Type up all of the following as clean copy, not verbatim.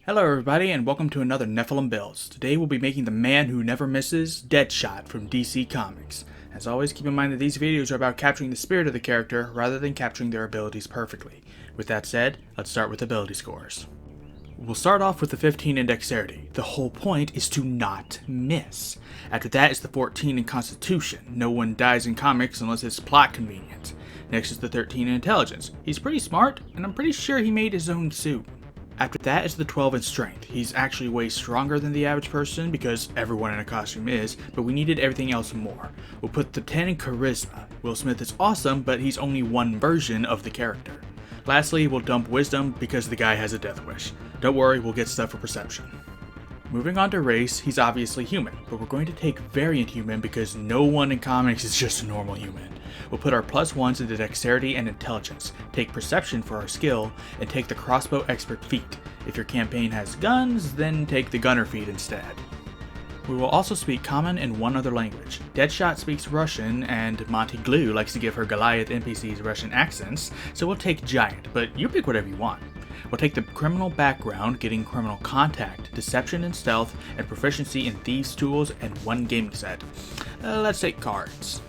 Hello everybody and welcome to another Nephilim Builds. Today we'll be making the man who never misses, Deadshot from DC Comics. As always, keep in mind that these videos are about capturing the spirit of the character rather than capturing their abilities perfectly. With that said, let's start with ability scores. We'll start off with the 15 in dexterity. The whole point is to not miss. After that is the 14 in constitution. No one dies in comics unless it's plot convenient. Next is the 13 in intelligence. He's pretty smart, and I'm pretty sure he made his own suit. After that is the 12 in strength. He's actually way stronger than the average person because everyone in a costume is, but we needed everything else more. We'll put the 10 in charisma. Will Smith is awesome, but he's only one version of the character. Lastly, we'll dump wisdom because the guy has a death wish. Don't worry, we'll get stuff for perception. Moving on to race, he's obviously human, but we're going to take variant human because no one in comics is just a normal human. We'll put our +1s into dexterity and intelligence, take perception for our skill, and take the crossbow expert feat. If your campaign has guns, then take the gunner feat instead. We will also speak common and one other language. Deadshot speaks Russian, and Monty Glue likes to give her Goliath NPCs Russian accents, so we'll take giant, but you pick whatever you want. We'll take the criminal background, getting criminal contact, deception and stealth, and proficiency in thieves' tools, and one gaming set. Let's take cards.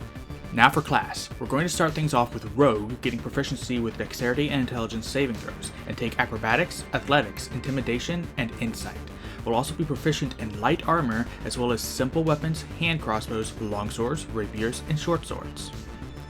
Now for class. We're going to start things off with Rogue, getting proficiency with dexterity and intelligence saving throws, and take acrobatics, athletics, intimidation, and insight. We'll also be proficient in light armor, as well as simple weapons, hand crossbows, longswords, rapiers, and short swords.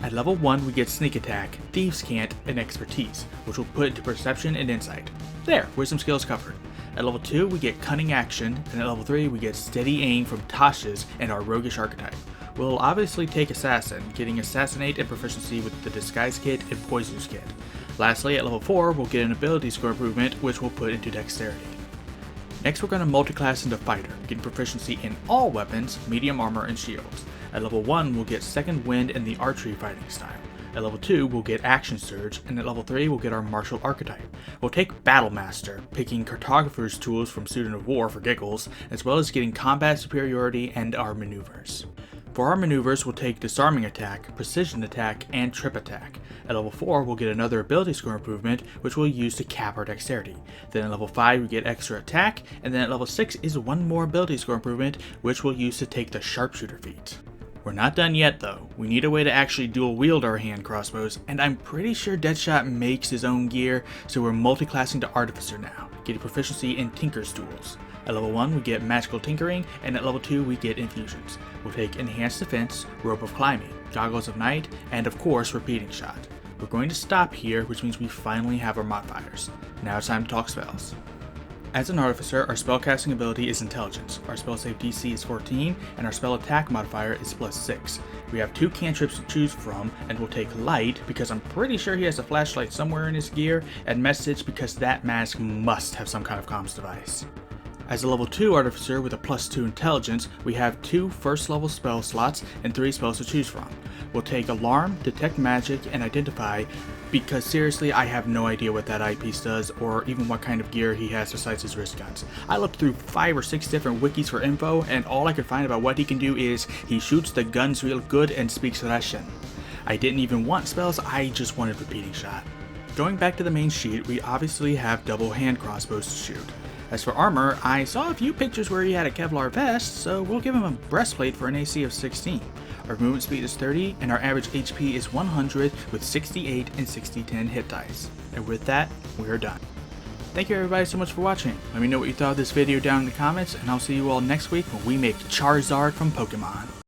At level 1 we get sneak attack, thieves' cant, and expertise, which we'll put into perception and insight. There, wisdom skills covered. At level 2 we get cunning action, and at level 3 we get steady aim from Tasha's and our roguish archetype. We'll obviously take assassin, getting assassinate and proficiency with the disguise kit and poisonous kit. Lastly, at level 4 we'll get an ability score improvement, which we'll put into dexterity. Next we're going to multi-class into fighter, getting proficiency in all weapons, medium armor, and shields. At level 1 we'll get second wind in the archery fighting style. At level 2 we'll get action surge, and at level 3 we'll get our martial archetype. We'll take battle master, picking cartographer's tools from Student of War for giggles, as well as getting combat superiority and our maneuvers. For our maneuvers, we'll take disarming attack, precision attack, and trip attack. At level 4, we'll get another ability score improvement, which we'll use to cap our dexterity. Then at level 5, we get extra attack, and then at level 6 is one more ability score improvement, which we'll use to take the sharpshooter feat. We're not done yet though. We need a way to actually dual wield our hand crossbows, and I'm pretty sure Deadshot makes his own gear, so we're multi-classing to Artificer now, getting proficiency in Tinker's tools. At level 1 we get magical tinkering, and at level 2 we get infusions. We'll take enhanced defense, rope of climbing, goggles of night, and of course repeating shot. We're going to stop here, which means we finally have our modifiers. Now it's time to talk spells. As an artificer, our spellcasting ability is intelligence, our spell save DC is 14, and our spell attack modifier is +6. We have 2 cantrips to choose from, and we'll take light because I'm pretty sure he has a flashlight somewhere in his gear, and message because that mask must have some kind of comms device. As a level 2 artificer with a +2 intelligence, we have 2 first level spell slots and 3 spells to choose from. We'll take alarm, detect magic, and identify because seriously I have no idea what that eyepiece does or even what kind of gear he has besides his wrist guns. I looked through 5 or 6 different wikis for info, and all I could find about what he can do is he shoots the guns real good and speaks Russian. I didn't even want spells, I just wanted repeating shot. Going back to the main sheet, we obviously have double hand crossbows to shoot. As for armor, I saw a few pictures where he had a Kevlar vest, so we'll give him a breastplate for an AC of 16. Our movement speed is 30, and our average HP is 100 with 68 and 60-10 hit dice. And with that, we are done. Thank you everybody so much for watching. Let me know what you thought of this video down in the comments, and I'll see you all next week when we make Charizard from Pokemon.